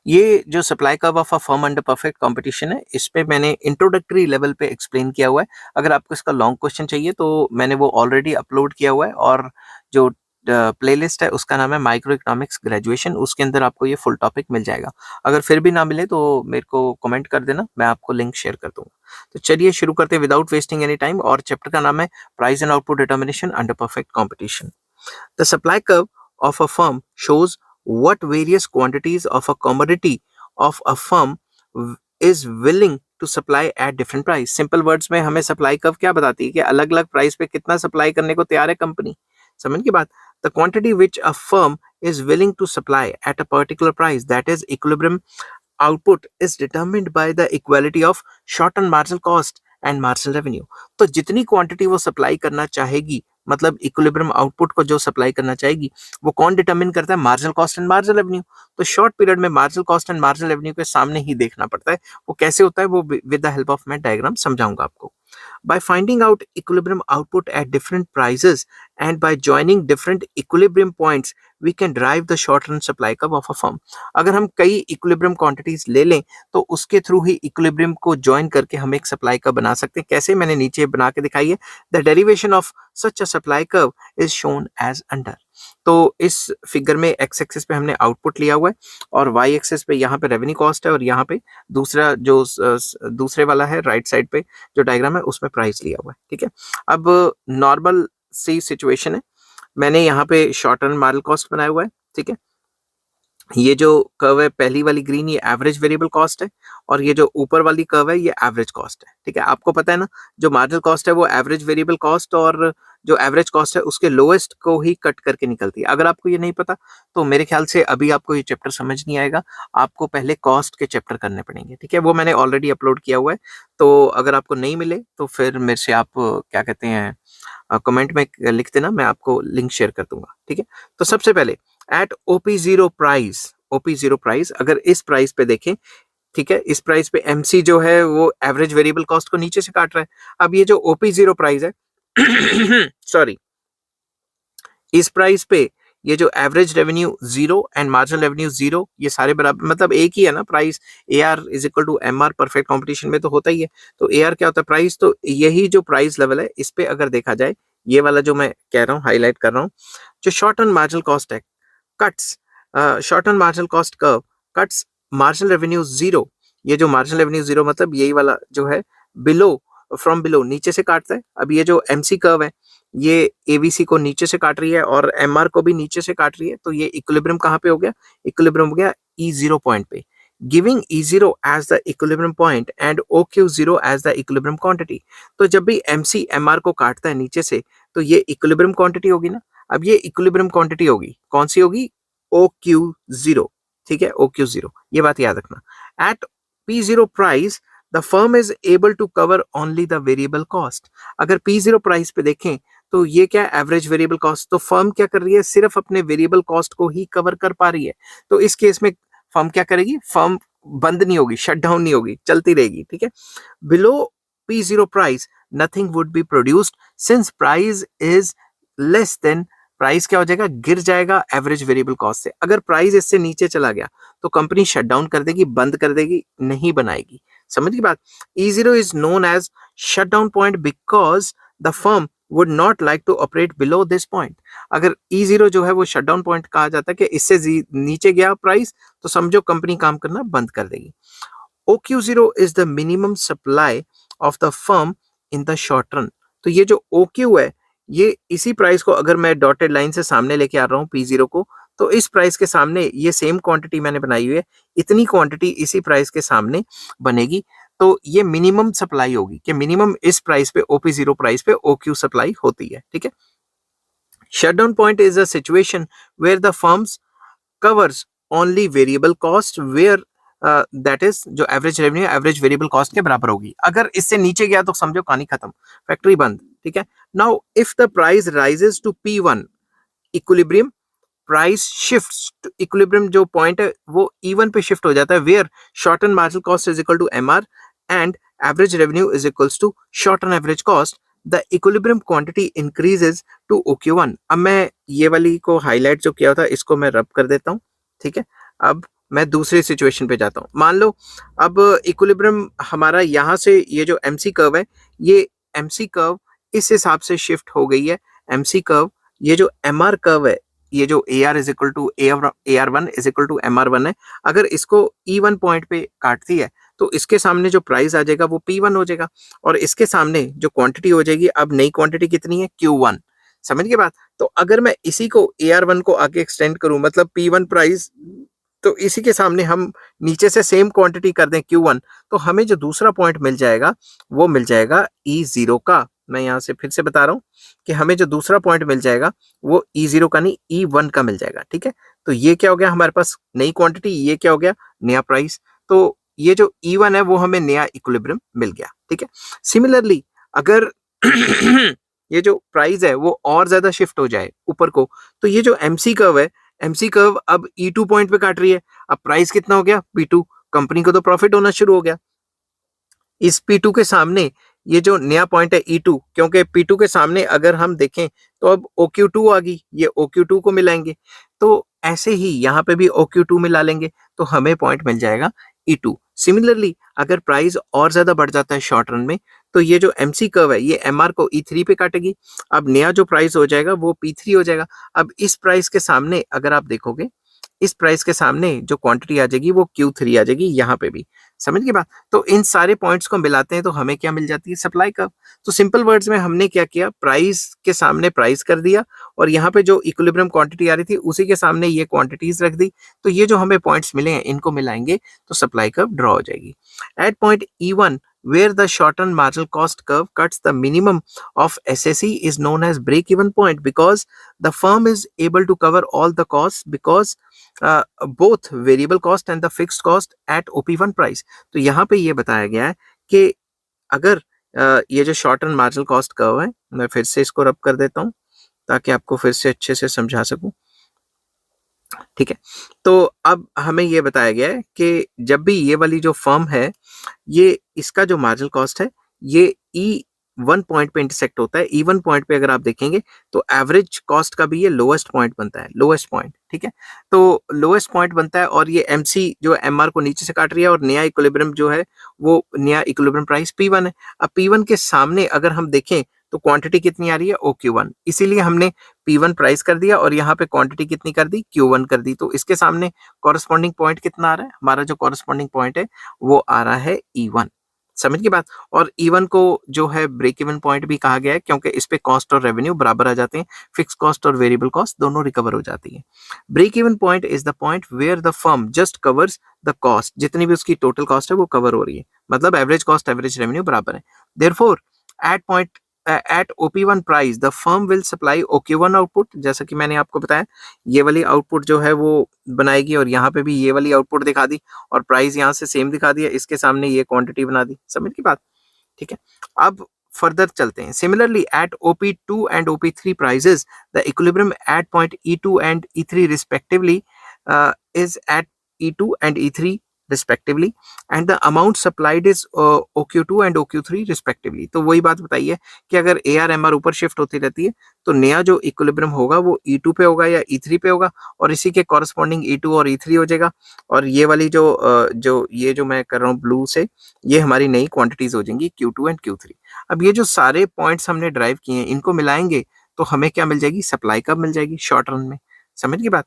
ये जो supply curve of a firm under perfect competition है, इस पे मैंने इंट्रोडक्टरी लेवल पे एक्सप्लेन किया हुआ है. अगर आपको इसका लॉन्ग क्वेश्चन चाहिए तो मैंने वो ऑलरेडी अपलोड किया हुआ है और जो प्लेलिस्ट है उसका नाम है माइक्रो इकोनॉमिक्स ग्रेजुएशन. उसके अंदर आपको ये फुल टॉपिक मिल जाएगा. अगर फिर भी ना मिले तो मेरे को कमेंट कर देना, मैं आपको लिंक शेयर कर दूंगा. तो चलिए शुरू करते हैं विदाउट वेस्टिंग एनी टाइम. और चैप्टर का नाम है price and output determination under perfect competition. The supply curve of a firm shows what various quantities of a commodity of a firm is willing to supply at different price. Simple words में हमें सप्लाई कर्व क्या बताती है कि अलग अलग प्राइस पे कितना सप्लाई करने को तैयार है कंपनी. समझ की बात. The quantity which a firm is willing to supply at a particular price, that is equilibrium output, is determined by the equality of short and marginal cost and marginal revenue. तो जितनी क्वांटिटी वो सप्लाई करना चाहेगी, मतलब इक्विलिब्रियम आउटपुट को जो सप्लाई करना चाहेगी, वो कौन डिटरमिन करता है? Marginal cost and marginal revenue. तो शॉर्ट पीरियड में marginal cost and marginal revenue के सामने ही देखना पड़ता है. वो कैसे होता है वो विद द हेल्प ऑफ मैं डायग्राम समझाऊंगा आपको. By finding out equilibrium output at different prices and by joining different equilibrium points, we can derive the short run supply curve of a firm. अगर हम कई equilibrium quantities ले लें तो उसके थ्रू ही equilibrium को join करके हम एक supply curve बना सकते हैं. कैसे? मैंने नीचे बना के दिखाई है. The derivation of such a supply curve is shown as under. तो इस फिगर में एक्स एक्सिस पे हमने आउटपुट लिया हुआ है और वाई एक्सिस पे यहाँ पे रेवेन्यू कॉस्ट है और यहाँ पे दूसरा जो दूसरे वाला है राइट साइड पे जो डायग्राम है उसमें प्राइस लिया हुआ है. ठीक है. अब नॉर्मल सी सिचुएशन है. मैंने यहाँ पे शॉर्ट टर्म मार्जिनल कॉस्ट बनाया हुआ है. ठीक है. ये जो कर्व है पहली वाली ग्रीन, ये एवरेज वेरिएबल कॉस्ट है और ये जो ऊपर वाली कर्व है ये एवरेज कॉस्ट है. ठीक है. आपको पता है ना, जो मार्जिनल कॉस्ट है वो एवरेज वेरिएबल कॉस्ट और जो एवरेज कॉस्ट है उसके लोएस्ट को ही कट करके निकलती है. अगर आपको ये नहीं पता तो मेरे ख्याल से अभी आपको ये चैप्टर समझ नहीं आएगा. आपको पहले कॉस्ट के चैप्टर करने पड़ेंगे. ठीक है. वो मैंने ऑलरेडी अपलोड किया हुआ है. तो अगर आपको नहीं मिले तो फिर मेरे से आप क्या कहते हैं कमेंट में लिख देना, मैं आपको लिंक शेयर कर दूंगा. ठीक है. तो सबसे पहले eight OP0 price, OP0 price अगर इस प्राइस पे देखें, ठीक है, इस प्राइस पे MC जो है वो एवरेज वेरिएबल कॉस्ट को नीचे से काट रहा है. अब ये जो OP0 प्राइस है सॉरी, इस प्राइस पे ये जो average revenue 0 and marginal revenue 0, ये सारे बराबर, मतलब एक ही है ना price. AR is equal to MR perfect competition में तो होता ही है. तो AR क्या होता है? प्राइस. तो यही जो प्राइस लेवल है इस पे अगर देखा जाए, ये वाला जो मैं कह रहा हूँ हाईलाइट कर रहा हूँ, जो शॉर्ट टर्म मार्जिनल कॉस्ट है cuts short term marginal cost curve cuts marginal revenue 0. ये जो मार्जिनल रेवेन्यू 0 मतलब यही वाला जो है बिलो, फ्रॉम बिलो, नीचे से काटता है. अब ये जो MC कर्व है ये ABC को नीचे से काट रही है और MR को भी नीचे से काट रही है. तो ये इक्विलिब्रियम कहाँ पे हो गया? इक्विलिब्रियम हो गया E0 पॉइंट पे, giving E0 as the equilibrium point and OQ0 as the equilibrium quantity. तो जब भी MC MR को काटता है नीचे से तो ये इक्विलिब्रियम क्वांटिटी होगी ना. अब ये इक्विलिब्रियम क्वांटिटी होगी, कौन सी होगी? OQ0. ठीक है, OQ0, ये बात याद रखना. At P0 price the firm is able to cover only the variable cost. अगर P0 प्राइस पे देखें तो ये क्या, एवरेज वेरिएबल कॉस्ट. तो फर्म क्या कर रही है? सिर्फ अपने वेरिएबल कॉस्ट को ही कवर कर पा रही है. तो इस केस में फर्म क्या करेगी? फर्म बंद नहीं होगी, शट डाउन नहीं होगी, चलती रहेगी. ठीक है. Below P0 price nothing would be produced since price is less than. Price क्या हो जाएगा? गिर जाएगा एवरेज वेरिएबल कॉस्ट से. अगर प्राइस इससे नीचे चला गया तो कंपनी शट डाउन कर देगी, बंद कर देगी, नहीं बनाएगी. समझ की बात. E0 is known as shut down point because the firm would not like to operate below this point. अगर E0 जो है वो शट डाउन पॉइंट कहा जाता है कि इससे नीचे गया प्राइस तो समझो कंपनी काम करना बंद कर देगी. OQ0 is the minimum supply of the firm in the short run. तो ये जो ओ क्यू है, ये इसी प्राइस को अगर मैं डॉटेड लाइन से सामने लेके आ रहा हूँ P0 को, तो इस प्राइस के सामने ये सेम क्वांटिटी मैंने बनाई हुई है, इतनी क्वांटिटी इसी प्राइस के सामने बनेगी। तो ये मिनिमम सप्लाई होगी कि मिनिमम इस प्राइस पे OP0 प्राइस पे OQ सप्लाई होती है। ठीक है। Shutdown point is a situation where the firms covers only variable cost where that is जो average revenue average variable cost के बराबर होगी। अगर इससे नीचे गया तो समझो कहानी खत्म, फैक्ट्री बंद। ठीक है। Now if the price rises to P1 equilibrium, price shift equilibrium जो पॉइंट है वो E1 पे शिफ्ट हो जाता है, where short run marginal cost is equal to MR and average revenue is equals to short run average cost, the equilibrium quantity increases to OQ1। अब मैं ये वाली को हाईलाइट जो किया था इसको मैं रब कर देता हूँ। ठीक है। अब मैं दूसरी सिचुएशन पे जाता हूँ। मान लो अब इक्विलिब्रियम हमारा यहाँ से ये जो MC कर्व है, ये MC कर्व इस हिसाब से शिफ्ट हो गई है। MC कर्व, ये जो MR कर्व है, ये जो AR is equal to AR1 is equal to MR1 है, अगर इसको E1 पॉइंट पे काटती है तो इसके सामने जो प्राइस आ जाएगा वो P1 हो जाएगा, और इसके सामने जो क्वांटिटी हो जाएगी, अब नई क्वांटिटी कितनी है, Q1। समझ गए बात। तो अगर मैं इसी को AR1 को आगे एक्सटेंड करूं, मतलब P1 प्राइस, तो इसी के सामने हम नीचे से सेम क्वांटिटी कर दें Q1, तो हमें जो दूसरा पॉइंट मिल जाएगा वो मिल जाएगा E0 का। मैं यहाँ से फिर से बता रहा हूँ कि हमें जो दूसरा पॉइंट मिल जाएगा वो E0 का नहीं E1 का मिल जाएगा। ठीक है। तो ये क्या हो गया हमारे पास, नई क्वांटिटी, ये क्या हो गया, नया प्राइस। तो ये जो E1 है वो हमें नया इक्विलिब्रियम मिल गया। ठीक है। सिमिलरली अगर ये जो प्राइस है वो और ज्यादा शिफ्ट हो जाए ऊपर को, तो ये जो MC कर्व है, MC कर्व अब E2 पॉइंट पे काट रही है। अब प्राइस कितना हो गया, P2। कंपनी को तो प्रॉफिट होना शुरू हो गया। इस P2 के सामने ये जो नया पॉइंट है E2, क्योंकि P2 के सामने अगर हम देखें तो अब OQ2 आ गई, ये OQ2 को मिलाएंगे, तो ऐसे ही यहाँ पे भी OQ2 मिला लेंगे तो हमें पॉइंट मिल जाएगा E2। सिमिलरली अगर प्राइस और ज्यादा बढ़ जाता है शॉर्ट रन में, तो ये जो MC कर्व है ये MR को E3 पे काटेगी। अब नया जो प्राइस हो जाएगा वो P3 हो जाएगा। अब इस प्राइस के सामने अगर आप देखोगे, इस प्राइस के सामने जो क्वांटिटी आ जाएगी वो Q3 आ जाएगी यहाँ पे भी। समझ गए बात। तो इन सारे पॉइंट्स को मिलाते हैं तो हमें क्या मिल जाती है, सप्लाई कर्व। तो सिंपल वर्ड्स में हमने क्या किया, प्राइस के सामने प्राइस कर दिया, और यहाँ पे जो इक्विलिब्रियम क्वांटिटी आ रही थी उसी के सामने ये क्वांटिटीज रख दी। तो ये जो हमें पॉइंट्स मिले हैं इनको मिलाएंगे तो सप्लाई कर्व ड्रॉ हो जाएगी। At point E1 where the shortened marginal cost curve cuts the minimum of SSE is known as break even point, because the firm is able to cover all the costs, because both variable cost and the fixed cost at OP1 price। तो यहाँ पे ये बताया गया है कि अगर ये जो short term marginal cost curve है, मैं फिर से इसको रब कर देता हूँ ताकि आपको फिर से अच्छे से समझा सकूं। ठीक है। तो अब हमें ये बताया गया है कि जब भी ये वाली जो फर्म है, ये इसका जो मार्जिनल कॉस्ट है ये E1 पॉइंट पे इंटरसेक्ट होता है। E1 पॉइंट पे अगर आप देखेंगे तो एवरेज कॉस्ट का भी ये लोएस्ट पॉइंट बनता है, लोएस्ट पॉइंट। ठीक है। तो लोएस्ट पॉइंट बनता है, और ये MC जो MR को नीचे से काट रही है, और नया इक्विलिब्रियम जो है वो नया इक्विलिब्रियम प्राइस P1 है। अब P1 के सामने अगर हम देखें तो क्वांटिटी कितनी आ रही है, OQ1, इसीलिए हमने P1 प्राइस कर दिया और यहाँ पे क्वांटिटी कितनी कर दी, Q1 कर दी। तो इसके सामने कॉरेस्पॉन्डिंग पॉइंट कितना आ रहा है, हमारा जो कॉरेस्पॉन्डिंग पॉइंट है वो आ रहा है E1। समझ की बात। और E1 को जो है ब्रेक इवन पॉइंट भी कहा गया है, क्योंकि इस पे कॉस्ट और रेवेन्यू बराबर आ जाते हैं, फिक्स कॉस्ट और वेरिएबल कॉस्ट दोनों रिकवर हो जाती है। Break even point is the point where the firm just covers the cost, जितनी भी उसकी टोटल कॉस्ट है वो कवर हो रही है, मतलब एवरेज कॉस्ट एवरेज रेवेन्यू बराबर है। Therefore at point at OP1 price the firm will supply OQ1 output, जैसा कि मैंने आपको बताया ये वाली आउटपुट जो है वो बनाएगी, और यहाँ पे भी ये वाली आउटपुट दिखा दी, और प्राइस यहाँ से सेम दिखा दिया, इसके सामने ये क्वांटिटी बना दी। समझ की बात। ठीक है। अब फर्दर चलते हैं। Similarly at OP2 and OP3 prices the equilibrium at point E2 and E3 respectively is at E2 and E3 respectively, and the amount supplied is OQ2 and OQ3 respectively। तो वही बात बताइए कि अगर AR/MR ऊपर शिफ्ट होती रहती है तो नया जो इक्विलिब्रियम होगा वो E2 पे होगा या E3 पे होगा, और इसी के कॉरस्पॉन्डिंग E2 और E3 हो जाएगा। और ये वाली जो मैं कर रहा हूँ ब्लू से, ये हमारी नई क्वांटिटीज हो जाएंगी Q2 एंड Q3। अब ये जो सारे पॉइंट्स हमने ड्राइव किए हैं इनको मिलाएंगे तो हमें क्या मिल जाएगी, सप्लाई कब मिल जाएगी, शॉर्ट रन में। समझ की बात।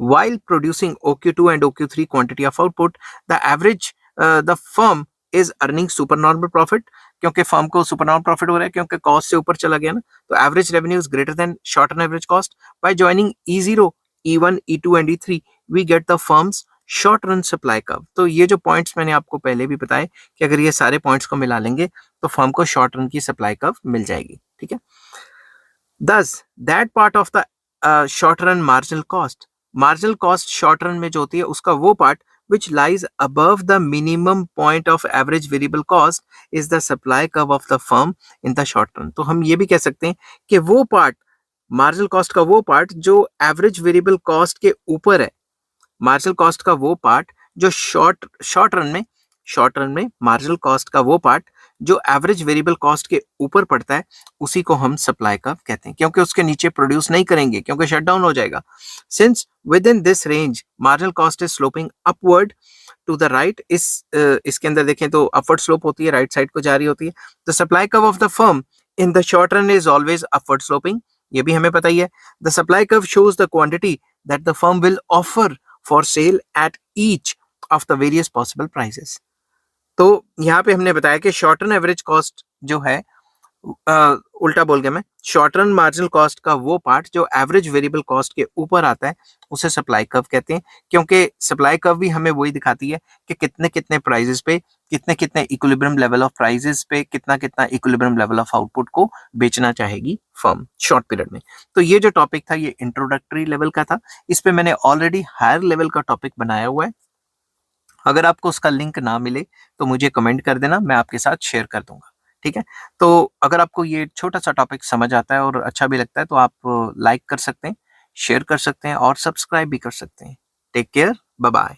While producing OQ2 and OQ3 quantity of output, the firm is earning super normal profit, क्योंकि फर्म को सुपर नॉर्मल प्रॉफिट हो रहा है क्योंकि कॉस्ट से ऊपर चला गया ना, तो average revenue is greater than short term average cost. By joining E0, E1, E2 and E3 we get the firms short run supply curve. तो ये जो पॉइंट्स मैंने आपको पहले भी बताए कि अगर ये सारे पॉइंट्स को मिला लेंगे तो फर्म को शॉर्ट रन की सप्लाई कर्व मिल जाएगी, ठीक है। Thus, that part of the short run marginal cost short run में जो होती है उसका वो part which lies above the minimum point of average variable cost is the supply curve of the firm in the short run। तो हम ये भी कह सकते हैं कि वो part मार्जिनल कॉस्ट का वो पार्ट जो एवरेज वेरिएबल कॉस्ट के ऊपर है, मार्जिनल कॉस्ट का वो पार्ट जो शॉर्ट रन में मार्जिनल कॉस्ट का वो पार्ट जो एवरेज वेरिएबल कॉस्ट के ऊपर पड़ता है, उसी को हम सप्लाई कर्व कहते हैं, क्योंकि उसके नीचे प्रोड्यूस नहीं करेंगे क्योंकि शट डाउन हो जाएगा। Since within this range marginal cost is sloping upward to the right, इसके अंदर देखें तो अपवर्ड स्लोप होती है, राइट साइड को जा रही होती है। The supply curve of the firm in the short run is always upward sloping, ये भी हमें पता ही है। The supply curve shows the quantity that the firm will offer for sale at each of the various possible prices. तो यहाँ पे हमने बताया कि शॉर्ट रन एवरेज कॉस्ट जो है, उल्टा बोल गया मैं, शॉर्ट रन मार्जिनल कॉस्ट का वो पार्ट जो एवरेज वेरिएबल कॉस्ट के ऊपर आता है उसे सप्लाई कर्व कहते हैं, क्योंकि सप्लाई कर्व भी हमें वही दिखाती है कि कितने कितने प्राइजेस पे, कितने कितने इक्विलिब्रियम लेवल ऑफ प्राइजेस पे कितना कितना इक्विलिब्रियम लेवल ऑफ आउटपुट को बेचना चाहेगी फर्म शॉर्ट पीरियड में। तो ये जो टॉपिक था ये इंट्रोडक्टरी लेवल का था, इस पे मैंने ऑलरेडी हायर लेवल का टॉपिक बनाया हुआ है। अगर आपको उसका लिंक ना मिले तो मुझे कमेंट कर देना, मैं आपके साथ शेयर कर दूंगा, ठीक है। तो अगर आपको ये छोटा सा टॉपिक समझ आता है और अच्छा भी लगता है तो आप लाइक कर सकते हैं, शेयर कर सकते हैं और सब्सक्राइब भी कर सकते हैं। Take care, bye bye.